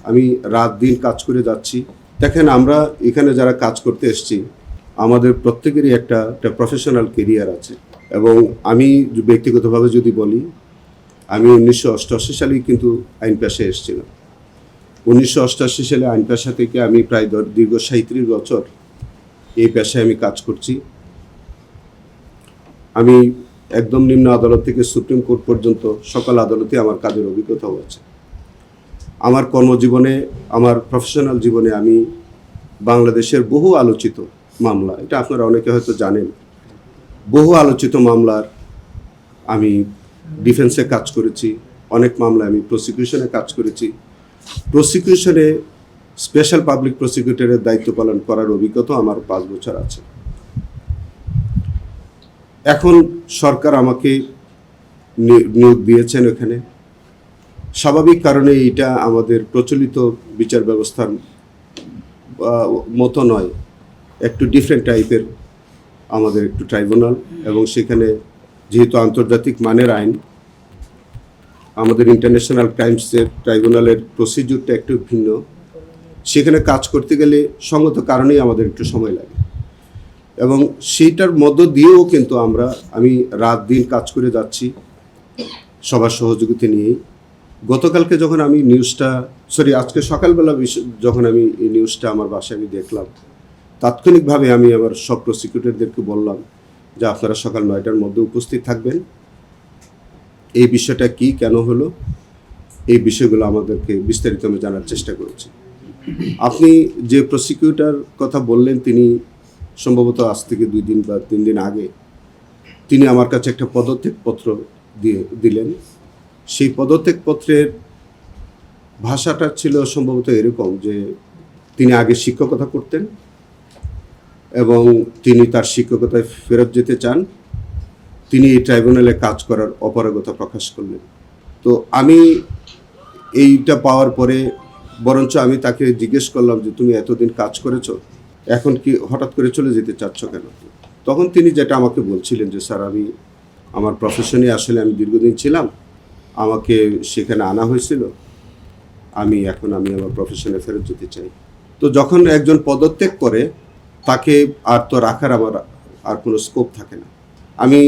আমি রাত দিন কাজ করে যাচ্ছি। দেখেন, আমরা এখানে যারা কাজ করতে এসেছি আমাদের প্রত্যেকেরই একটা প্রফেশনাল কেরিয়ার আছে। এবং আমি ব্যক্তিগতভাবে যদি বলি, আমি 1988 সালেই কিন্তু আইন পেশায় এসেছিলাম। 1988 সালে আইন পেশা থেকে আমি প্রায় দীর্ঘ 37 বছর এই পেশায় আমি কাজ করছি। আমি একদম নিম্ন আদালত থেকে সুপ্রিম কোর্ট পর্যন্ত সকল আদালতে আমার কাজের অভিজ্ঞতাও আছে। আমার কর্মজীবনে, আমার প্রফেশনাল জীবনে আমি বাংলাদেশের বহু আলোচিত মামলা, এটা আপনারা অনেকে হয়তো জানেন, বহু আলোচিত মামলার আমি ডিফেন্সে কাজ করেছি। অনেক মামলা আমি প্রসিকিউশনে কাজ করেছি। প্রসিকিউশনে স্পেশাল পাবলিক প্রসিকিউটরের দায়িত্ব পালন করার অভিজ্ঞতা আমার 5 বছর আছে। এখন সরকার আমাকে নিয়োগ দিয়েছেন এখানে। স্বাভাবিক কারণে এটা আমাদের প্রচলিত বিচার ব্যবস্থার মতো নয়, একটু ডিফারেন্ট টাইপের আমাদের একটু ট্রাইব্যুনাল, এবং সেখানে যেহেতু আন্তর্জাতিক মানের আইন, আমাদের ইন্টারন্যাশনাল ক্রাইমসের ট্রাইব্যুনালের প্রসিডিউরটা একটু ভিন্ন। সেখানে কাজ করতে গেলে সঙ্গত কারণেই আমাদের একটু সময় লাগে, এবং সেইটার মধ্য দিয়েও কিন্তু আমি রাত দিন কাজ করে যাচ্ছি সবার সহযোগিতা নিয়েই। গতকালকে যখন আমি আজকে সকালবেলা যখন আমি এই নিউজটা আমার বাসায় আমি দেখলাম, তাৎক্ষণিকভাবে আমি আমার সব প্রসিকিউটরদেরকে বললাম যে আপনারা সকাল 9টার মধ্যে উপস্থিত থাকবেন। এই বিষয়টা কি, কেন হলো, এই বিষয়গুলো আমাদেরকে বিস্তারিত আমি জানার চেষ্টা করেছি। আপনি যে প্রসিকিউটর কথা বললেন, তিনি সম্ভবত আজ থেকে 2 দিন বা 3 দিন আগে তিনি আমার কাছে একটা পদত্যাগপত্র দিলেন। সেই পদত্যাগপত্রের ভাষাটা ছিল সম্ভবত এরকম যে তিনি আগে শিক্ষকতা করতেন এবং তিনি তার শিক্ষকতায় ফেরত যেতে চান। তিনি এই ট্রাইব্যুনালে কাজ করার অপারগতা প্রকাশ করলেন। তো আমি এইটা পাওয়ার পরে বরঞ্চ আমি তাকে জিজ্ঞেস করলাম যে তুমি এতদিন কাজ করেছো, এখন কি হঠাৎ করে চলে যেতে চাচ্ছ কেন? তখন তিনি যেটা আমাকে বলছিলেন যে স্যার, আমি আমার প্রফেশনে আসলে আমি দীর্ঘদিন ছিলাম, আমাকে সেখানে আনা হয়েছিল, আমি আমার প্রফেশনে ফেরত যেতে চাই। তো যখন একজন পদত্যাগ করে তাকে আর তো রাখার আমার আর কোনো স্কোপ থাকে না। আমি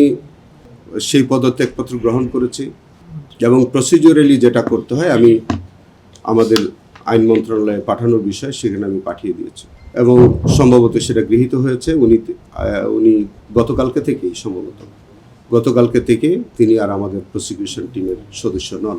সেই পদত্যাগপত্র গ্রহণ করেছি এবং প্রসিডিউরালি যেটা করতে হয় আমি আমাদের আইন মন্ত্রণালয়ে পাঠানোর বিষয় সেখানে আমি পাঠিয়ে দিয়েছি এবং সম্ভবত সেটা গৃহীত হয়েছে। উনি গতকালকে থেকে তিনি আর আমাদের প্রসিকিউশন টিমের সদস্য নন।